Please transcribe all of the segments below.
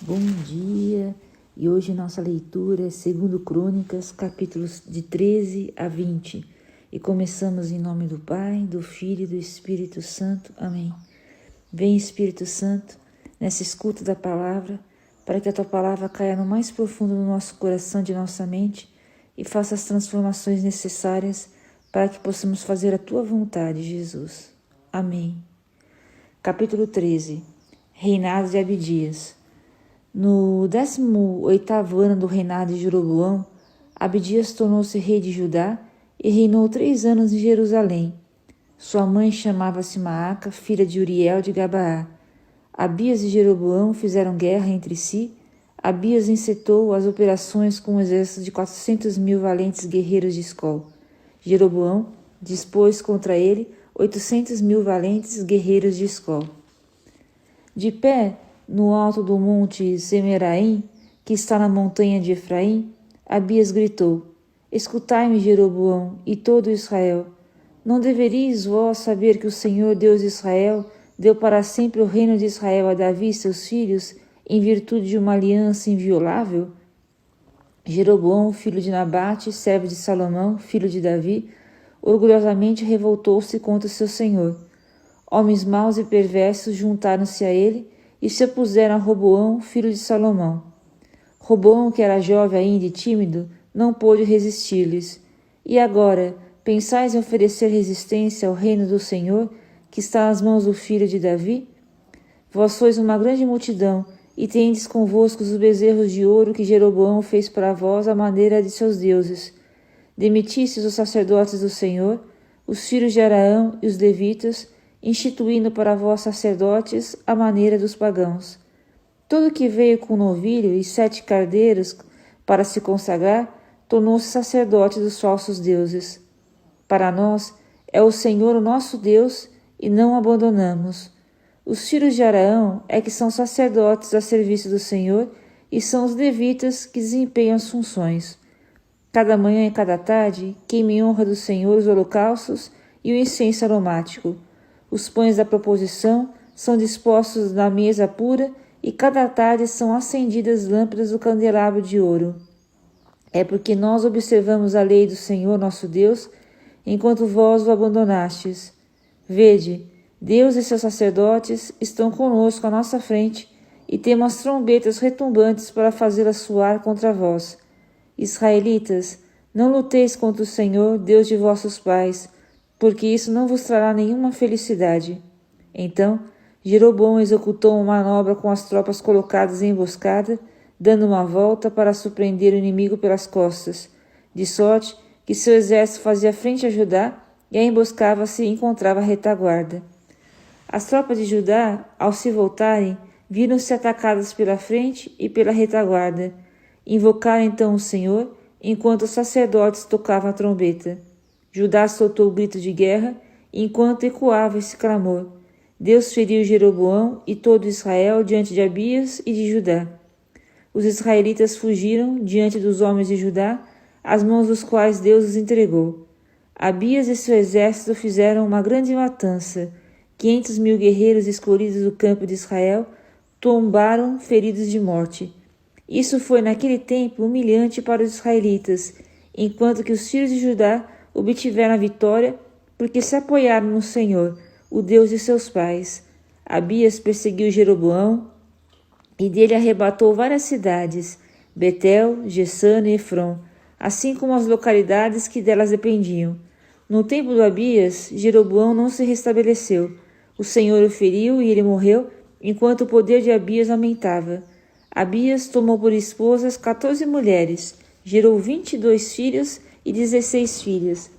Bom dia, e hoje nossa leitura é 2 Crônicas, capítulos de 13 a 20. E começamos em nome do Pai, do Filho e do Espírito Santo. Amém. Vem, Espírito Santo, nessa escuta da palavra, para que a Tua palavra caia no mais profundo do nosso coração e de nossa mente e faça as transformações necessárias para que possamos fazer a Tua vontade, Jesus. Amém. Capítulo 13. Reinado de Abidias. No 18º ano do reinado de Jeroboão, Abidias tornou-se rei de Judá e reinou 3 anos em Jerusalém. Sua mãe chamava-se Maaca, filha de Uriel de Gabaá. Abias e Jeroboão fizeram guerra entre si. Abias encetou as operações com um exército de 400.000 valentes guerreiros de escol. Jeroboão dispôs contra ele 800.000 valentes guerreiros de escol. De pé no alto do monte Semeraim, que está na montanha de Efraim, Abias gritou: Escutai-me, Jeroboão, e todo Israel. Não deveríeis vós saber que o Senhor Deus de Israel deu para sempre o reino de Israel a Davi e seus filhos, em virtude de uma aliança inviolável? Jeroboão, filho de Nabate, servo de Salomão, filho de Davi, orgulhosamente revoltou-se contra seu senhor. Homens maus e perversos juntaram-se a ele e se opuseram a Roboão, filho de Salomão. Roboão, que era jovem ainda e tímido, não pôde resistir-lhes. E agora, pensais em oferecer resistência ao reino do Senhor, que está nas mãos do filho de Davi? Vós sois uma grande multidão, e tendes convosco os bezerros de ouro que Jeroboão fez para vós à maneira de seus deuses. Demitistes os sacerdotes do Senhor, os filhos de Araão e os levitas, instituindo para vós sacerdotes à maneira dos pagãos. Todo que veio com novilho e 7 cardeiros para se consagrar, tornou-se sacerdote dos falsos deuses. Para nós é o Senhor o nosso Deus, e não o abandonamos. Os filhos de Araão é que são sacerdotes a serviço do Senhor, e são os levitas que desempenham as funções. Cada manhã e cada tarde, queime em honra do Senhor os holocaustos e o incenso aromático. Os pães da proposição são dispostos na mesa pura, e cada tarde são acendidas lâmpadas do candelabro de ouro. É porque nós observamos a lei do Senhor nosso Deus, enquanto vós o abandonastes. Vede, Deus e seus sacerdotes estão conosco à nossa frente, e temos trombetas retumbantes para fazê-las soar contra vós. Israelitas, não luteis contra o Senhor, Deus de vossos pais, porque isso não vos trará nenhuma felicidade. Então, Jeroboão executou uma manobra com as tropas colocadas em emboscada, dando uma volta para surpreender o inimigo pelas costas, de sorte que seu exército fazia frente a Judá e a emboscava se encontrava a retaguarda. As tropas de Judá, ao se voltarem, viram-se atacadas pela frente e pela retaguarda. Invocaram então o Senhor, enquanto os sacerdotes tocavam a trombeta. Judá soltou o grito de guerra, enquanto ecoava esse clamor. Deus feriu Jeroboão e todo Israel diante de Abias e de Judá. Os israelitas fugiram diante dos homens de Judá, às mãos dos quais Deus os entregou. Abias e seu exército fizeram uma grande matança. 500.000 guerreiros escolhidos do campo de Israel tombaram feridos de morte. Isso foi naquele tempo humilhante para os israelitas, enquanto que os filhos de Judá obtiveram a vitória porque se apoiaram no Senhor, o Deus de seus pais. Abias perseguiu Jeroboão e dele arrebatou várias cidades, Betel, Gessana e Efron, assim como as localidades que delas dependiam. No tempo do Abias, Jeroboão não se restabeleceu. O Senhor o feriu e ele morreu, enquanto o poder de Abias aumentava. Abias tomou por esposas 14 mulheres, gerou 22 filhos e 16 filhas.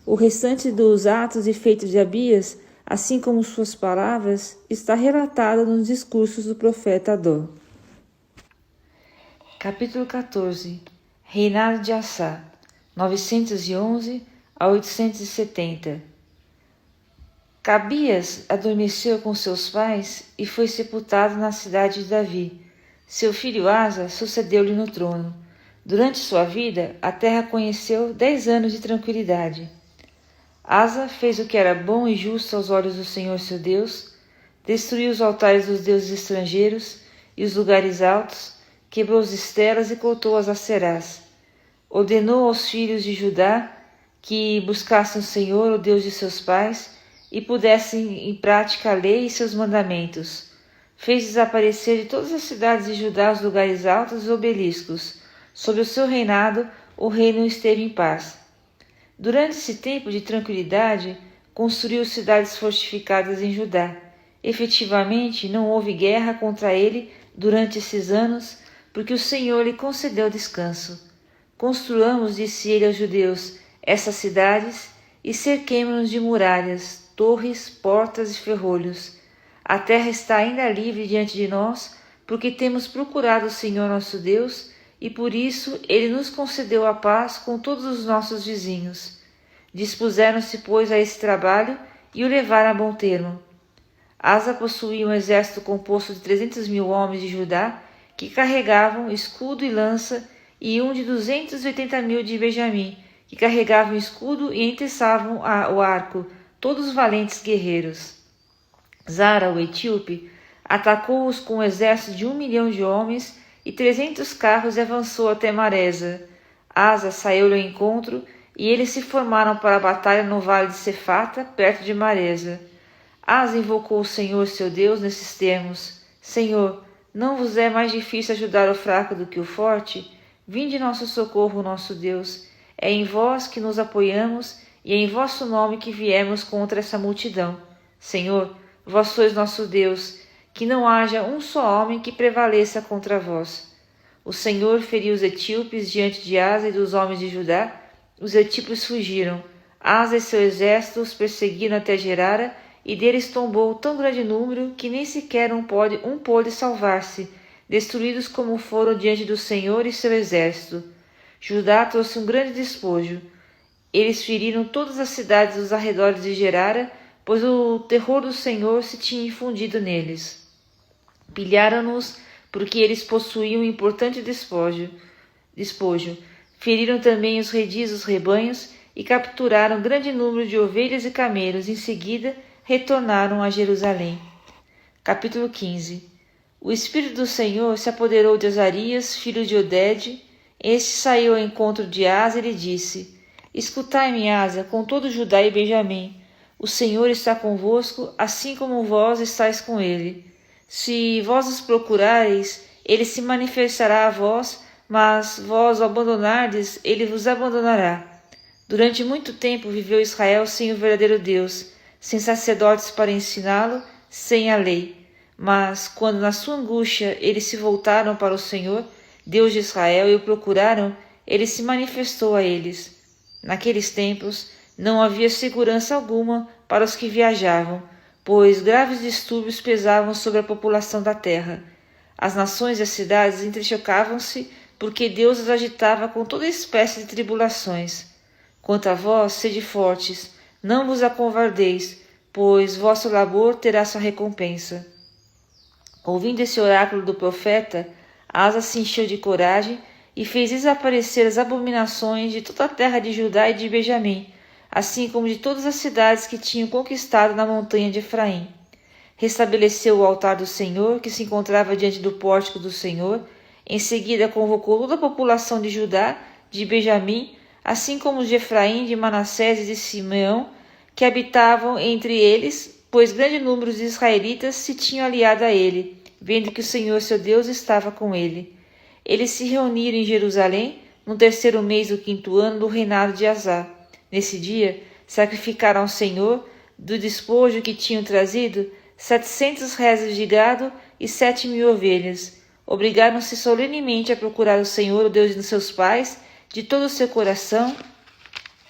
O restante dos atos e feitos de Abias, assim como suas palavras, está relatado nos discursos do profeta Adó. Capítulo 14. Reinado de Assá, 911 a 870. Abias adormeceu com seus pais e foi sepultado na cidade de Davi. Seu filho Asa sucedeu-lhe no trono. Durante sua vida, a terra conheceu 10 anos de tranquilidade. Asa fez o que era bom e justo aos olhos do Senhor seu Deus, destruiu os altares dos deuses estrangeiros e os lugares altos, quebrou as estelas e cortou as acerás. Ordenou aos filhos de Judá que buscassem o Senhor, o Deus de seus pais, e pusessem em prática a lei e seus mandamentos. Fez desaparecer de todas as cidades de Judá os lugares altos e obeliscos. Sob o seu reinado, o reino esteve em paz. Durante esse tempo de tranquilidade, construiu cidades fortificadas em Judá. Efetivamente, não houve guerra contra ele durante esses anos, porque o Senhor lhe concedeu descanso. Construamos, disse ele aos judeus, essas cidades e cerquemo-nos de muralhas, torres, portas e ferrolhos. A terra está ainda livre diante de nós, porque temos procurado o Senhor nosso Deus, e por isso ele nos concedeu a paz com todos os nossos vizinhos. Dispuseram-se, pois, a esse trabalho e o levaram a bom termo. Asa possuía um exército composto de 300.000 homens de Judá, que carregavam escudo e lança, e um de 280.000 de Benjamim, que carregavam escudo e enteçavam o arco, todos valentes guerreiros. Zara, o etíope, atacou-os com um exército de 1 milhão de homens e 300 carros e avançou até Maresa. Asa saiu-lhe ao encontro e eles se formaram para a batalha no vale de Cefata, perto de Maresa. Asa invocou o Senhor seu Deus nesses termos: Senhor, não vos é mais difícil ajudar o fraco do que o forte? Vinde nosso socorro, nosso Deus. É em vós que nos apoiamos e é em vosso nome que viemos contra essa multidão. Senhor, vós sois nosso Deus, que não haja um só homem que prevaleça contra vós. O Senhor feriu os etíopes diante de Asa e dos homens de Judá. Os etíopes fugiram. Asa e seu exército os perseguiram até Gerara, e deles tombou tão grande número que nem sequer um pôde salvar-se, destruídos como foram diante do Senhor e seu exército. Judá trouxe um grande despojo. Eles feriram todas as cidades dos arredores de Gerara, pois o terror do Senhor se tinha infundido neles. Pilharam-nos porque eles possuíam um importante despojo. Feriram também os redis dos rebanhos e capturaram grande número de ovelhas e camelos. Em seguida, retornaram a Jerusalém. Capítulo 15. O Espírito do Senhor se apoderou de Azarias, filho de Oded. Este saiu ao encontro de Asa e lhe disse: Escutai-me, Asa, com todo Judá e Benjamim. O Senhor está convosco, assim como vós estáis com ele. Se vós os procurareis, ele se manifestará a vós, mas vós o abandonardes, ele vos abandonará. Durante muito tempo viveu Israel sem o verdadeiro Deus, sem sacerdotes para ensiná-lo, sem a lei. Mas, quando na sua angústia eles se voltaram para o Senhor, Deus de Israel, e o procuraram, ele se manifestou a eles. Naqueles tempos, não havia segurança alguma para os que viajavam, pois graves distúrbios pesavam sobre a população da terra. As nações e as cidades entrechocavam-se, porque Deus as agitava com toda espécie de tribulações. Quanto a vós, sede fortes, não vos acovardeis, pois vosso labor terá sua recompensa. Ouvindo esse oráculo do profeta, Asa se encheu de coragem e fez desaparecer as abominações de toda a terra de Judá e de Benjamim, assim como de todas as cidades que tinham conquistado na montanha de Efraim. Restabeleceu o altar do Senhor, que se encontrava diante do pórtico do Senhor. Em seguida convocou toda a população de Judá, de Benjamim, assim como os de Efraim, de Manassés e de Simeão, que habitavam entre eles, pois grande número de israelitas se tinham aliado a ele, vendo que o Senhor seu Deus estava com ele. Eles se reuniram em Jerusalém, no 3º mês do 5º ano do reinado de Asa. Nesse dia, sacrificaram ao Senhor, do despojo que tinham trazido, 700 rezas de gado e 7.000 ovelhas. Obrigaram-se solenemente a procurar o Senhor, o Deus de seus pais, de todo o seu coração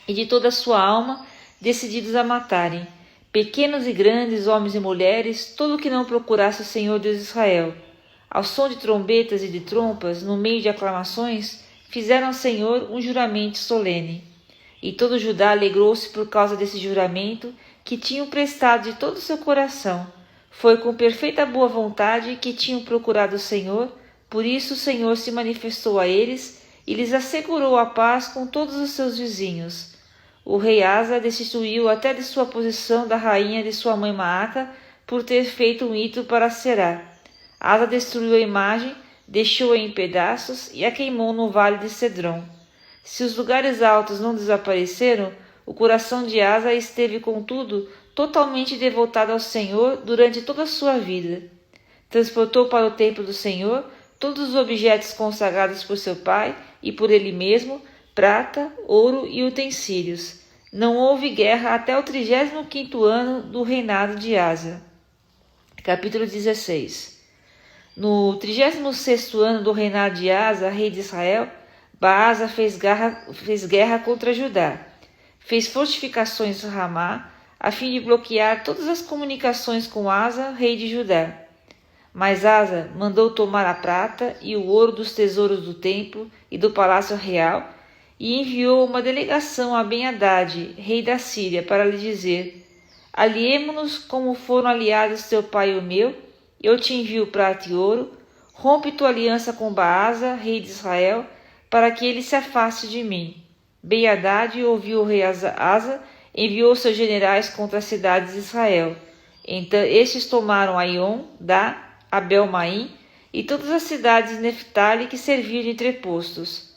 e de toda a sua alma, decididos a matarem, pequenos e grandes, homens e mulheres, todo o que não procurasse o Senhor Deus de Israel. Ao som de trombetas e de trompas, no meio de aclamações, fizeram ao Senhor um juramento solene. E todo Judá alegrou-se por causa desse juramento que tinham prestado de todo o seu coração. Foi com perfeita boa vontade que tinham procurado o Senhor, por isso o Senhor se manifestou a eles e lhes assegurou a paz com todos os seus vizinhos. O rei Asa destituiu até de sua posição da rainha de sua mãe Maaca por ter feito um hito para Será. Asa destruiu a imagem, deixou-a em pedaços e a queimou no vale de Cedron. Se os lugares altos não desapareceram, o coração de Asa esteve, contudo, totalmente devotado ao Senhor durante toda a sua vida. Transportou para o templo do Senhor todos os objetos consagrados por seu pai e por ele mesmo, prata, ouro e utensílios. Não houve guerra até o 35º ano do reinado de Asa. Capítulo 16. No 36º ano do reinado de Asa, rei de Israel, Baasa fez guerra contra Judá. Fez fortificações em Ramá, a fim de bloquear todas as comunicações com Asa, rei de Judá. Mas Asa mandou tomar a prata e o ouro dos tesouros do templo e do palácio real e enviou uma delegação a Ben-Hadad, rei da Síria, para lhe dizer: aliemo-nos como foram aliados teu pai e o meu, eu te envio prata e ouro, rompe tua aliança com Baasa, rei de Israel, para que ele se afaste de mim. Ben-Hadad ouviu o rei Asa, enviou seus generais contra as cidades de Israel. Então estes tomaram Aion, Dá, Abel-Maim e todas as cidades de Neftali que serviam de entrepostos.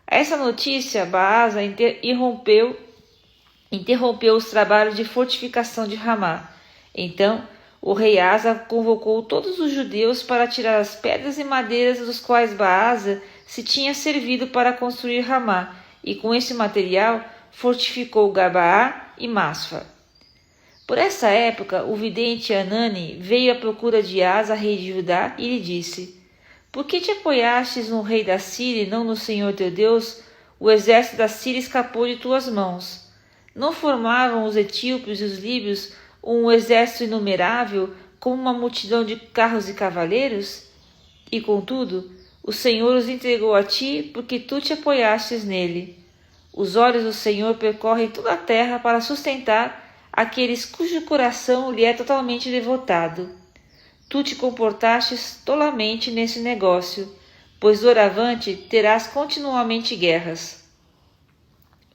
A essa notícia, Baasa interrompeu os trabalhos de fortificação de Ramá. Então, o rei Asa convocou todos os judeus para tirar as pedras e madeiras dos quais Baasa se tinha servido para construir Ramá, e com esse material fortificou Gabaá e Masfa. Por essa época, o vidente Anani veio à procura de Asa, rei de Judá, e lhe disse: por que te apoiastes no rei da Síria e não no Senhor teu Deus? O exército da Síria escapou de tuas mãos. Não formavam os etíopes e os líbios um exército inumerável, como uma multidão de carros e cavaleiros? E, contudo, o Senhor os entregou a ti, porque tu te apoiastes nele. Os olhos do Senhor percorrem toda a terra para sustentar aqueles cujo coração lhe é totalmente devotado. Tu te comportastes tolamente nesse negócio, pois doravante terás continuamente guerras.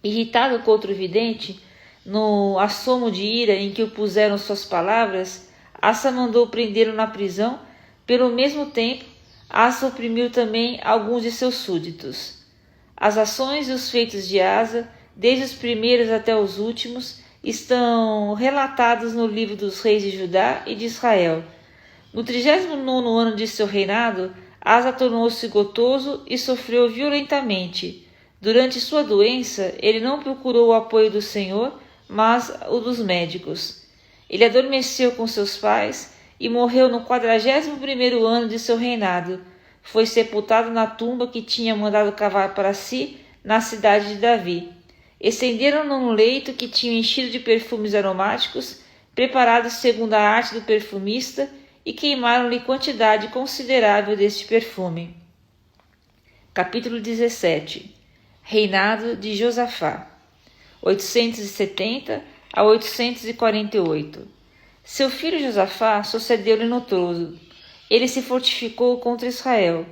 Irritado contra o vidente, no assomo de ira em que o puseram suas palavras, Asa mandou prendê-lo na prisão. Pelo mesmo tempo, Asa oprimiu também alguns de seus súditos. As ações e os feitos de Asa, desde os primeiros até os últimos, estão relatados no livro dos reis de Judá e de Israel. No 39º ano de seu reinado, Asa tornou-se gotoso e sofreu violentamente. Durante sua doença, ele não procurou o apoio do Senhor, mas o dos médicos. Ele adormeceu com seus pais e morreu no 41º ano de seu reinado. Foi sepultado na tumba que tinha mandado cavar para si na cidade de Davi. Estenderam-no no leito que tinham enchido de perfumes aromáticos, preparados segundo a arte do perfumista, e queimaram-lhe quantidade considerável deste perfume. Capítulo 17. Reinado de Josafá, 870 a 848. Seu filho Josafá sucedeu-lhe no trono. Ele se fortificou contra Israel.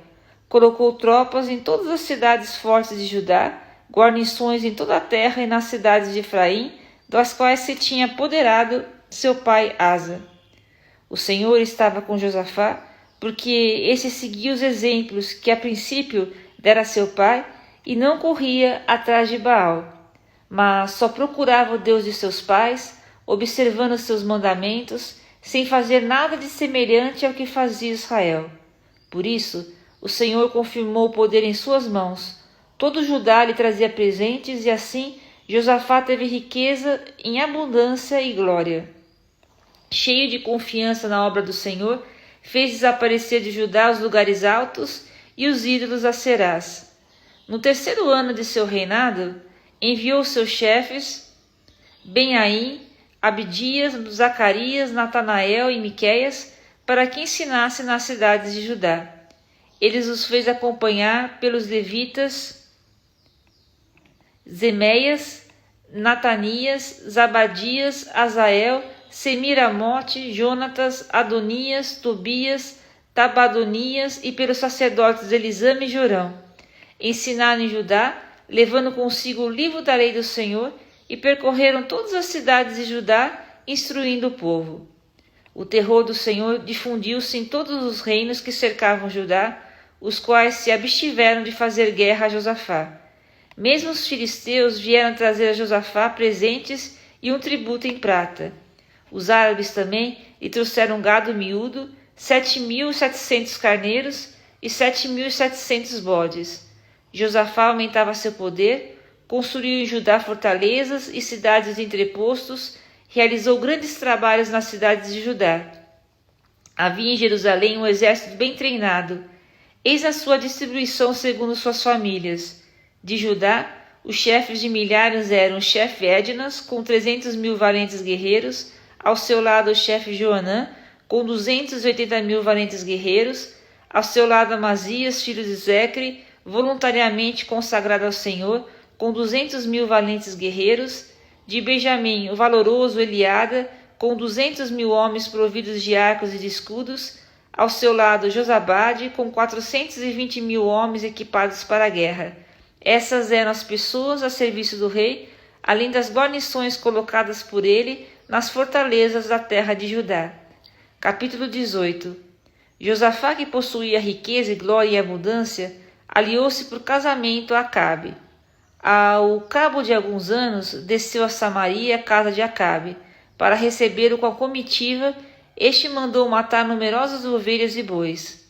Colocou tropas em todas as cidades fortes de Judá, guarnições em toda a terra e nas cidades de Efraim, das quais se tinha apoderado seu pai Asa. O Senhor estava com Josafá, porque esse seguia os exemplos que a princípio dera seu pai e não corria atrás de Baal, mas só procurava o Deus de seus pais, observando seus mandamentos, sem fazer nada de semelhante ao que fazia Israel. Por isso, o Senhor confirmou o poder em suas mãos. Todo Judá lhe trazia presentes e assim Josafá teve riqueza em abundância e glória. Cheio de confiança na obra do Senhor, fez desaparecer de Judá os lugares altos e os ídolos acerás. No 3º ano de seu reinado, enviou seus chefes, Benhaim, Abdias, Zacarias, Natanael e Miqueias, para que ensinassem nas cidades de Judá. Eles os fez acompanhar pelos levitas Zemeias, Natanias, Zabadias, Azael, Semiramote, Jonatas, Adonias, Tobias, Tabadonias e pelos sacerdotes Elisama e Jorão. Ensinaram em Judá, levando consigo o livro da lei do Senhor, e percorreram todas as cidades de Judá, instruindo o povo. O terror do Senhor difundiu-se em todos os reinos que cercavam Judá, os quais se abstiveram de fazer guerra a Josafá. Mesmo os filisteus vieram trazer a Josafá presentes e um tributo em prata. Os árabes também lhe trouxeram gado miúdo, 7.700 carneiros e 7.700 bodes. Josafá aumentava seu poder, construiu em Judá fortalezas e cidades de entrepostos, realizou grandes trabalhos nas cidades de Judá. Havia em Jerusalém um exército bem treinado. Eis a sua distribuição segundo suas famílias. De Judá, os chefes de milhares eram o chefe Ednas, com 300.000 valentes guerreiros, ao seu lado o chefe Joanã, com 280.000 valentes guerreiros, ao seu lado Amazias, filho de Zecre, voluntariamente consagrado ao Senhor, com 200.000 valentes guerreiros, de Benjamim, o valoroso Eliada, com 200.000 homens providos de arcos e de escudos, ao seu lado Josabade, com 420.000 homens equipados para a guerra. Essas eram as pessoas a serviço do rei, além das guarnições colocadas por ele nas fortalezas da terra de Judá. Capítulo 18. Josafá, que possuía riqueza e glória e abundância, aliou-se por casamento a Acabe. Ao cabo de alguns anos, desceu a Samaria, a casa de Acabe, para recebê-lo com a comitiva. Este mandou matar numerosas ovelhas e bois.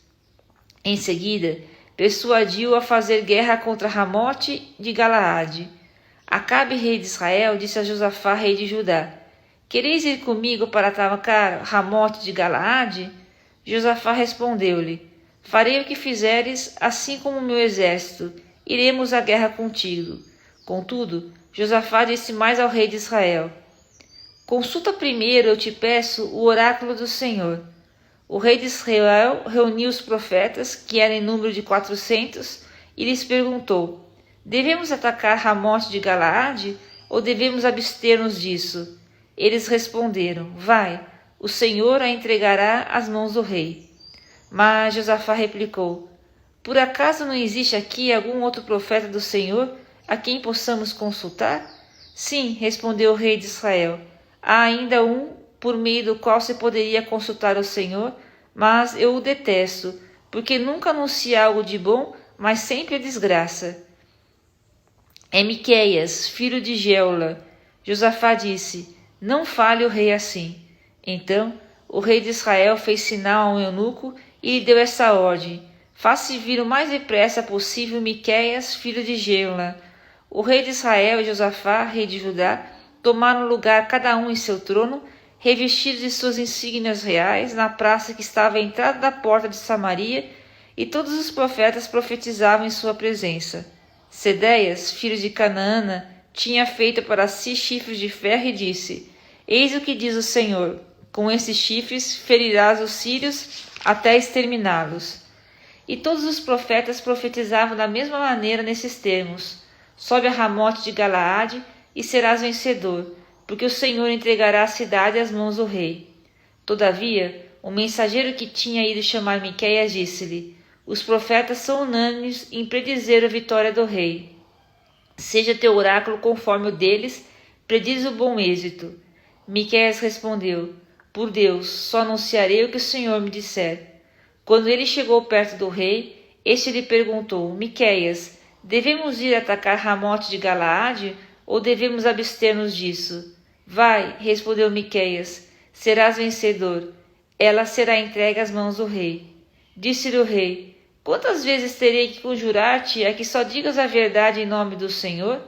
Em seguida, persuadiu-o a fazer guerra contra Ramote de Galaade. Acabe, rei de Israel, disse a Josafá, rei de Judá: Quereis ir comigo para atacar Ramote de Galaade? Josafá respondeu-lhe: Farei o que fizeres, assim como o meu exército. Iremos à guerra contigo. Contudo, Josafá disse mais ao rei de Israel: Consulta primeiro, eu te peço, o oráculo do Senhor. O rei de Israel reuniu os profetas, que eram em número de 400, e lhes perguntou: Devemos atacar Ramote de Galaade, ou devemos abster-nos disso? Eles responderam: Vai, o Senhor a entregará às mãos do rei. Mas Josafá replicou: Por acaso não existe aqui algum outro profeta do Senhor a quem possamos consultar? Sim, respondeu o rei de Israel. Há ainda um por meio do qual se poderia consultar o Senhor, mas eu o detesto, porque nunca anuncia algo de bom, mas sempre a desgraça. É Miqueias, filho de Geula. Josafá disse: Não fale o rei assim. Então o rei de Israel fez sinal ao eunuco e lhe deu essa ordem: Faça vir o mais depressa possível Miqueias, filho de Geula. O rei de Israel e Josafá, rei de Judá, tomaram lugar cada um em seu trono, revestidos de suas insígnias reais, na praça que estava à entrada da porta de Samaria, e todos os profetas profetizavam em sua presença. Sedeias, filho de Canaã, tinha feito para si chifres de ferro e disse: Eis o que diz o Senhor: Com esses chifres ferirás os sírios até exterminá-los. E todos os profetas profetizavam da mesma maneira nesses termos: Sobe a Ramote de Galaade e serás vencedor, porque o Senhor entregará a cidade às mãos do rei. Todavia, o mensageiro que tinha ido chamar Miqueias disse-lhe: Os profetas são unânimes em predizer a vitória do rei. Seja teu oráculo conforme o deles, prediz o bom êxito. Miqueias respondeu: Por Deus, só anunciarei o que o Senhor me disser. Quando ele chegou perto do rei, este lhe perguntou: Miqueias, devemos ir atacar Ramote de Galaade, ou devemos abster-nos disso? Vai, respondeu Miqueias, serás vencedor. Ela será entregue às mãos do rei. Disse-lhe o rei: Quantas vezes terei que conjurar-te a que só digas a verdade em nome do Senhor?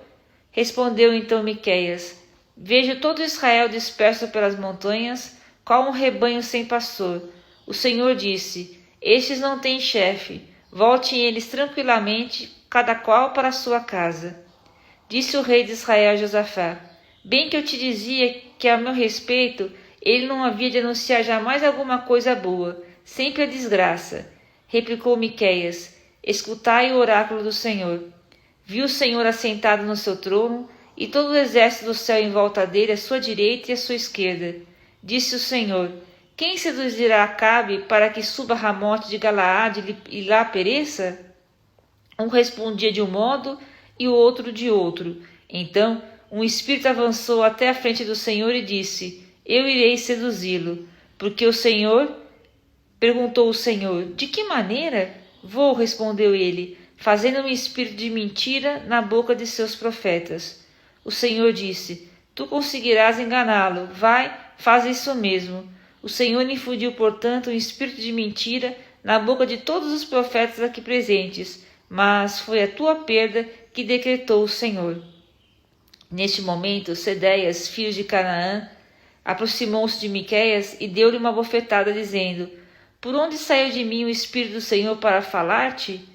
Respondeu então Miqueias: Vejo todo Israel disperso pelas montanhas, qual um rebanho sem pastor. O Senhor disse: Estes não têm chefe, voltem eles tranquilamente, cada qual para a sua casa. Disse o rei de Israel a Josafá: Bem que eu te dizia que, a meu respeito, ele não havia de anunciar jamais alguma coisa boa, sempre a desgraça. Replicou Miqueias: Escutai o oráculo do Senhor. Viu o Senhor assentado no seu trono, e todo o exército do céu em volta dele, à sua direita e à sua esquerda. Disse o Senhor: Quem seduzirá Acabe para que suba a Ramote de Galaade e lá pereça? Um respondia de um modo e o outro de outro. Então um espírito avançou até a frente do Senhor e disse: Eu irei seduzi-lo. Porque o Senhor... Perguntou o Senhor: de que maneira? Vou, respondeu ele, fazendo um espírito de mentira na boca de seus profetas. O Senhor disse: tu conseguirás enganá-lo. Vai, faz isso mesmo. O Senhor infundiu, portanto, um espírito de mentira na boca de todos os profetas aqui presentes, mas foi a tua perda que decretou o Senhor. Neste momento, Sedeias, filho de Canaã, aproximou-se de Miqueias e deu-lhe uma bofetada, dizendo: por onde saiu de mim o Espírito do Senhor para falar-te?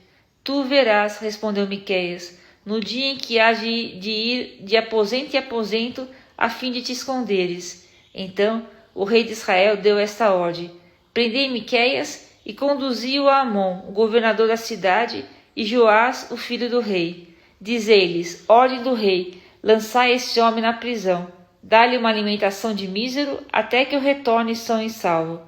Tu verás, respondeu Miqueias, no dia em que há de ir de aposento em aposento, a fim de te esconderes. Então o rei de Israel deu esta ordem: prendei Miqueias e conduzi-o a Amon, o governador da cidade, e Joás, o filho do rei. Dizei-lhes: ordem do rei, lançai este homem na prisão, dá-lhe uma alimentação de mísero, até que eu retorne são e salvo.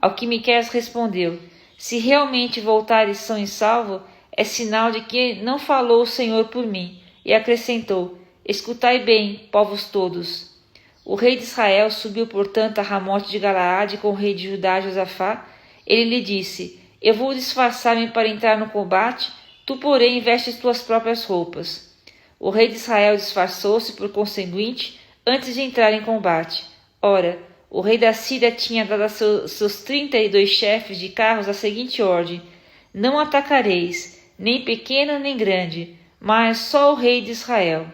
Ao que Miqueias respondeu: se realmente voltares são e salvo, é sinal de que não falou o Senhor por mim. E acrescentou: escutai bem, povos todos. O rei de Israel subiu, portanto, a Ramote de Galaade com o rei de Judá, Josafá. Ele lhe disse: eu vou disfarçar-me para entrar no combate, tu, porém, vestes tuas próprias roupas. O rei de Israel disfarçou-se, por conseguinte, antes de entrar em combate. Ora, o rei da Síria tinha dado a seus 32 chefes de carros a seguinte ordem: não atacareis, nem pequeno nem grande, mas só o rei de Israel.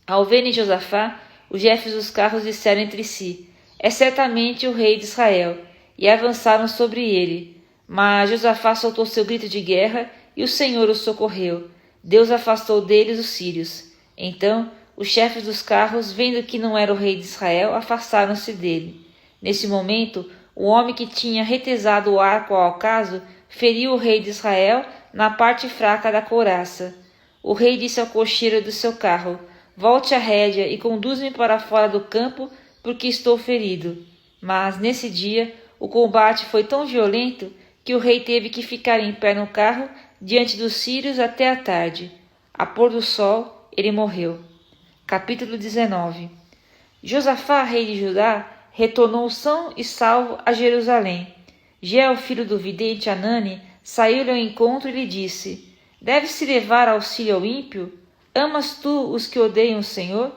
Ao verem Josafá, os chefes dos carros disseram entre si: é certamente o rei de Israel, e avançaram sobre ele. Mas Josafá soltou seu grito de guerra, e o Senhor o socorreu. Deus afastou deles os sírios. Então os chefes dos carros, vendo que não era o rei de Israel, afastaram-se dele. Nesse momento, o homem que tinha retesado o arco ao acaso feriu o rei de Israel na parte fraca da couraça. O rei disse ao cocheiro do seu carro: volte a rédea e conduz-me para fora do campo, porque estou ferido. Mas, nesse dia, o combate foi tão violento que o rei teve que ficar em pé no carro diante dos sírios até a tarde. A pôr do sol, ele morreu. Capítulo 19. Josafá, rei de Judá, retornou são e salvo a Jerusalém. Jeiel, filho do vidente Anani, saiu-lhe ao encontro e lhe disse: deve-se levar auxílio ao ímpio? Amas tu os que odeiam o Senhor?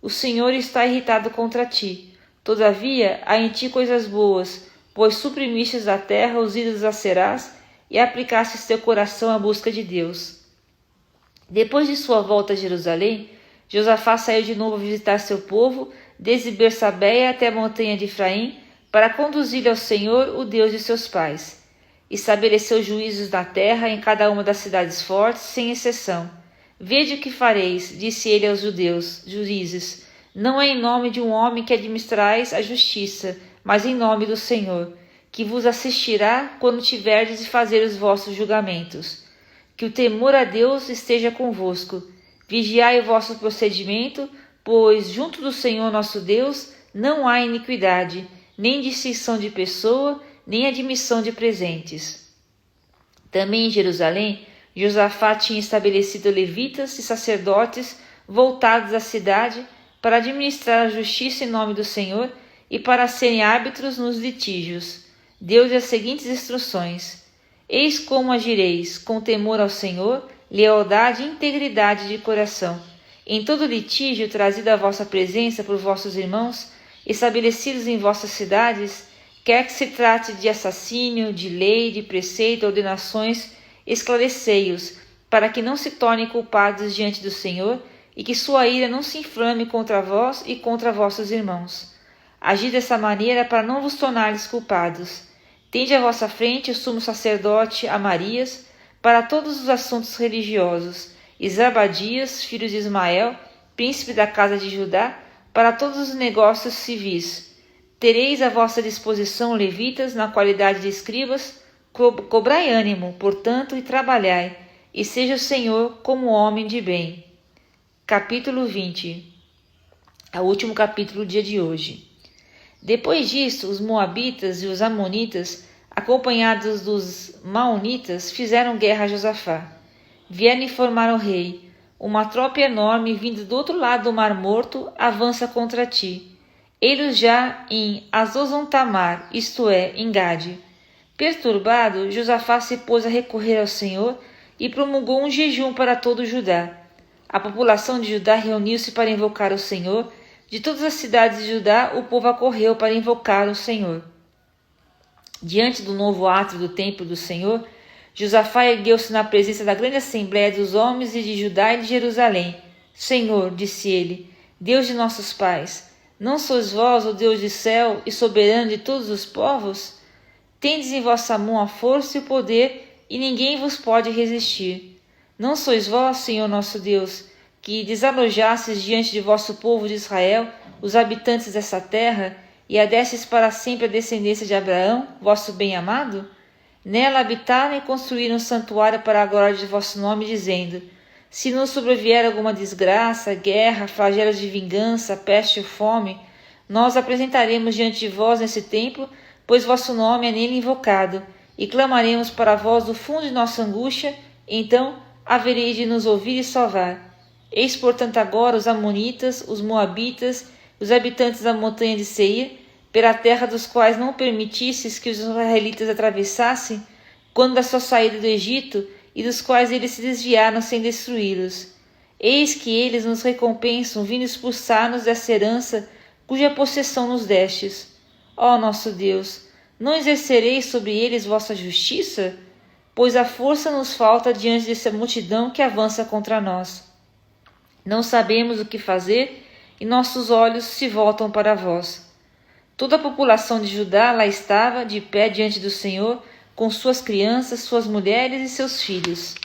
O Senhor está irritado contra ti. Todavia, há em ti coisas boas, pois suprimistes da terra os ídolos Aserás e aplicastes teu coração à busca de Deus. Depois de sua volta a Jerusalém, Josafá saiu de novo a visitar seu povo, desde Bersabeia até a montanha de Efraim, para conduzir ao Senhor, o Deus de seus pais. Estabeleceu juízos na terra em cada uma das cidades fortes, sem exceção. Vede o que fareis, disse ele aos juízes. Não é em nome de um homem que administrais a justiça, mas em nome do Senhor, que vos assistirá quando tiverdes de fazer os vossos julgamentos. Que o temor a Deus esteja convosco. Vigiai o vosso procedimento, pois junto do Senhor nosso Deus não há iniquidade, nem distinção de pessoa, nem admissão de presentes. Também em Jerusalém, Josafá tinha estabelecido levitas e sacerdotes voltados à cidade para administrar a justiça em nome do Senhor e para serem árbitros nos litígios. Deu-lhe as seguintes instruções: eis como agireis, com temor ao Senhor, lealdade e integridade de coração. Em todo litígio trazido à vossa presença por vossos irmãos, estabelecidos em vossas cidades, quer que se trate de assassínio, de lei, de preceito, ordenações, esclarecei-os, para que não se tornem culpados diante do Senhor e que sua ira não se inflame contra vós e contra vossos irmãos. Agi dessa maneira para não vos tornares culpados. Tende à vossa frente o sumo sacerdote Amarias, para todos os assuntos religiosos, e Zabadias, filho de Ismael, príncipe da casa de Judá, para todos os negócios civis. Tereis à vossa disposição levitas na qualidade de escribas, cobrai ânimo, portanto, e trabalhai, e seja o Senhor como homem de bem. Capítulo 20. O último capítulo do dia de hoje. Depois disso, os moabitas e os amonitas, acompanhados dos maonitas, fizeram guerra a Josafá. Vieram informar ao rei: uma tropa enorme, vinda do outro lado do Mar Morto, avança contra ti. Ei-los já em Azozontamar, isto é, em Gade. Perturbado, Josafá se pôs a recorrer ao Senhor e promulgou um jejum para todo Judá. A população de Judá reuniu-se para invocar o Senhor. De todas as cidades de Judá, o povo acorreu para invocar o Senhor. Diante do novo átrio do templo do Senhor, Josafá ergueu-se na presença da grande assembléia dos homens de Judá e de Jerusalém. Senhor, disse ele, Deus de nossos pais, não sois vós o Deus do céu e soberano de todos os povos? Tendes em vossa mão a força e o poder, e ninguém vos pode resistir. Não sois vós, Senhor nosso Deus, que desalojastes diante de vosso povo de Israel os habitantes dessa terra, e a destes para sempre a descendência de Abraão, vosso bem-amado? Nela habitaram e construíram um santuário para a glória de vosso nome, dizendo, se nos sobrevier alguma desgraça, guerra, flagelos de vingança, peste ou fome, nós apresentaremos diante de vós nesse templo, pois vosso nome é nele invocado, e clamaremos para vós do fundo de nossa angústia, então havereis de nos ouvir e salvar. Eis, portanto, agora os amonitas, os moabitas, os habitantes da montanha de Seir, pela terra dos quais não permitistes que os israelitas atravessassem, quando da sua saída do Egito, e dos quais eles se desviaram sem destruí-los. Eis que eles nos recompensam, vindo expulsar-nos dessa herança, cuja possessão nos destes. Ó nosso Deus, não exercereis sobre eles vossa justiça? Pois a força nos falta diante dessa multidão que avança contra nós. Não sabemos o que fazer, e nossos olhos se voltam para vós. Toda a população de Judá lá estava, de pé diante do Senhor, com suas crianças, suas mulheres e seus filhos.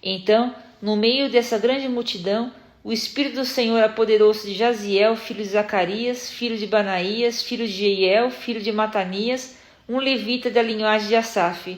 Então, no meio dessa grande multidão, o Espírito do Senhor apoderou-se de Jaziel, filho de Zacarias, filho de Banaías, filho de Jeiel, filho de Matanias, um levita da linhagem de Asaf.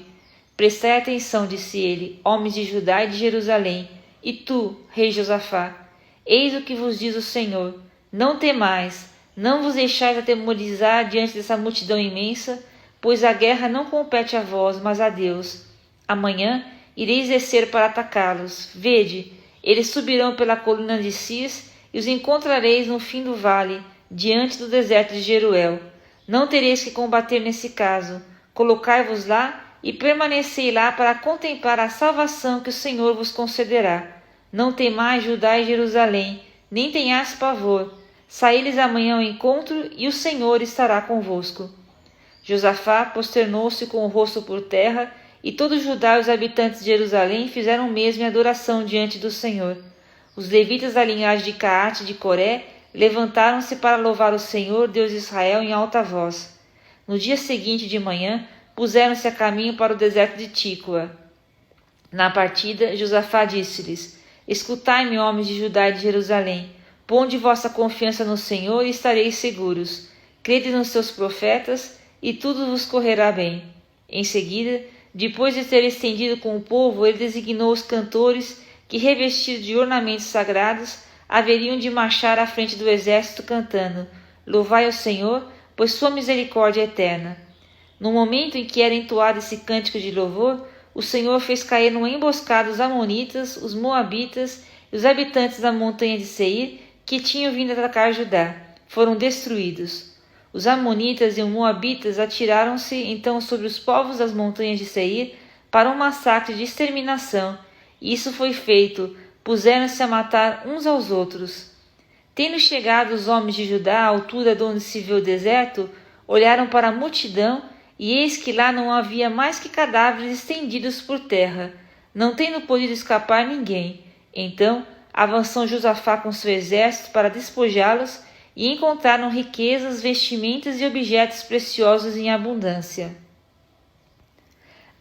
Prestai atenção, disse ele, homens de Judá e de Jerusalém, e tu, rei Josafá, eis o que vos diz o Senhor, não temais, não vos deixais atemorizar diante dessa multidão imensa, pois a guerra não compete a vós, mas a Deus. Amanhã ireis descer para atacá-los. Vede, eles subirão pela coluna de Cis, e os encontrareis no fim do vale, diante do deserto de Jeruel. Não tereis que combater nesse caso. Colocai-vos lá e permanecei lá para contemplar a salvação que o Senhor vos concederá. Não temais Judá e Jerusalém, nem tenhais pavor. Saí-lhes amanhã ao encontro, e o Senhor estará convosco. Josafá posternou-se com o rosto por terra, e todo Judá e os habitantes de Jerusalém fizeram o mesmo em adoração diante do Senhor. Os levitas da linhagem de Caate e de Coré levantaram-se para louvar o Senhor, Deus de Israel, em alta voz. No dia seguinte de manhã, puseram-se a caminho para o deserto de Tícoa. Na partida, Josafá disse-lhes, escutai-me, homens de Judá e de Jerusalém, ponde vossa confiança no Senhor e estareis seguros. Crede nos seus profetas, e tudo vos correrá bem. Em seguida, depois de ter estendido com o povo, ele designou os cantores que, revestidos de ornamentos sagrados, haveriam de marchar à frente do exército cantando, louvai ao Senhor, pois sua misericórdia é eterna. No momento em que era entoado esse cântico de louvor, o Senhor fez cair numa emboscada os amonitas, os moabitas e os habitantes da montanha de Seir, que tinham vindo atacar Judá. Foram destruídos. Os amonitas e os moabitas atiraram-se então sobre os povos das montanhas de Seir para um massacre de exterminação, e isso foi feito, puseram-se a matar uns aos outros. Tendo chegado os homens de Judá à altura de onde se vê o deserto, olharam para a multidão, e eis que lá não havia mais que cadáveres estendidos por terra, não tendo podido escapar ninguém. Então avançou Josafá com seu exército para despojá-los, e encontraram riquezas, vestimentas e objetos preciosos em abundância.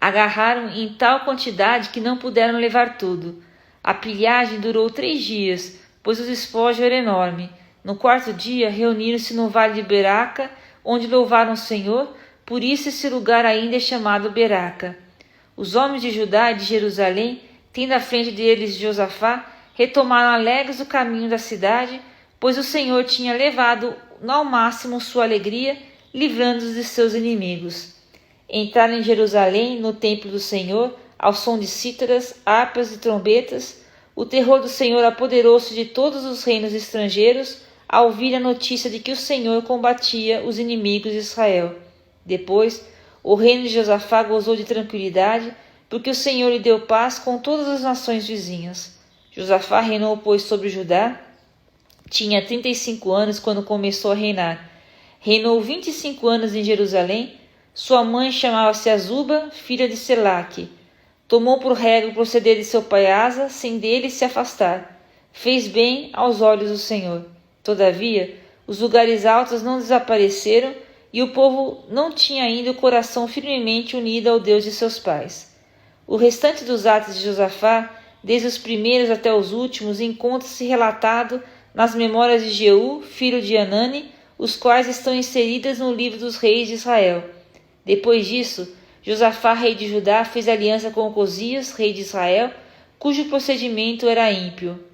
Agarraram em tal quantidade que não puderam levar tudo. A pilhagem durou 3 dias, pois o despojo era enorme. No 4º dia, reuniram-se no vale de Beraca, onde louvaram o Senhor, por isso esse lugar ainda é chamado Beraca. Os homens de Judá e de Jerusalém, tendo à frente deles Josafá, retomaram alegres o caminho da cidade, pois o Senhor tinha levado ao máximo sua alegria, livrando-os de seus inimigos. Entraram em Jerusalém, no templo do Senhor, ao som de cítaras, harpas e trombetas. O terror do Senhor apoderou-se de todos os reinos estrangeiros, ao ouvir a notícia de que o Senhor combatia os inimigos de Israel. Depois, o reino de Josafá gozou de tranquilidade, porque o Senhor lhe deu paz com todas as nações vizinhas. Josafá reinou, pois, sobre Judá. Tinha 35 anos quando começou a reinar. Reinou 25 anos em Jerusalém. Sua mãe chamava-se Azuba, filha de Selaque. Tomou por regra o proceder de seu pai Asa, sem dele se afastar. Fez bem aos olhos do Senhor. Todavia, os lugares altos não desapareceram e o povo não tinha ainda o coração firmemente unido ao Deus de seus pais. O restante dos atos de Josafá, desde os primeiros até os últimos, encontra-se relatado nas memórias de Jeú, filho de Anani, os quais estão inseridas no livro dos reis de Israel. Depois disso, Josafá, rei de Judá, fez aliança com Ocosias, rei de Israel, cujo procedimento era ímpio.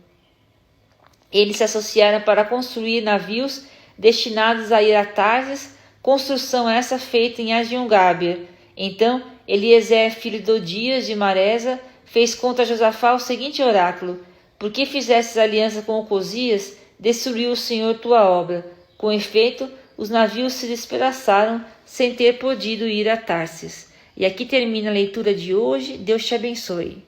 Eles se associaram para construir navios destinados a ir a Tarsis, construção essa feita em Agion-Gaber. Então, Eliezer, filho de Odias de Maresa, fez contra Josafá o seguinte oráculo: por que fizestes aliança com Ocosias, destruiu o Senhor tua obra. Com efeito, os navios se despedaçaram sem ter podido ir a Tarsis. E aqui termina a leitura de hoje. Deus te abençoe.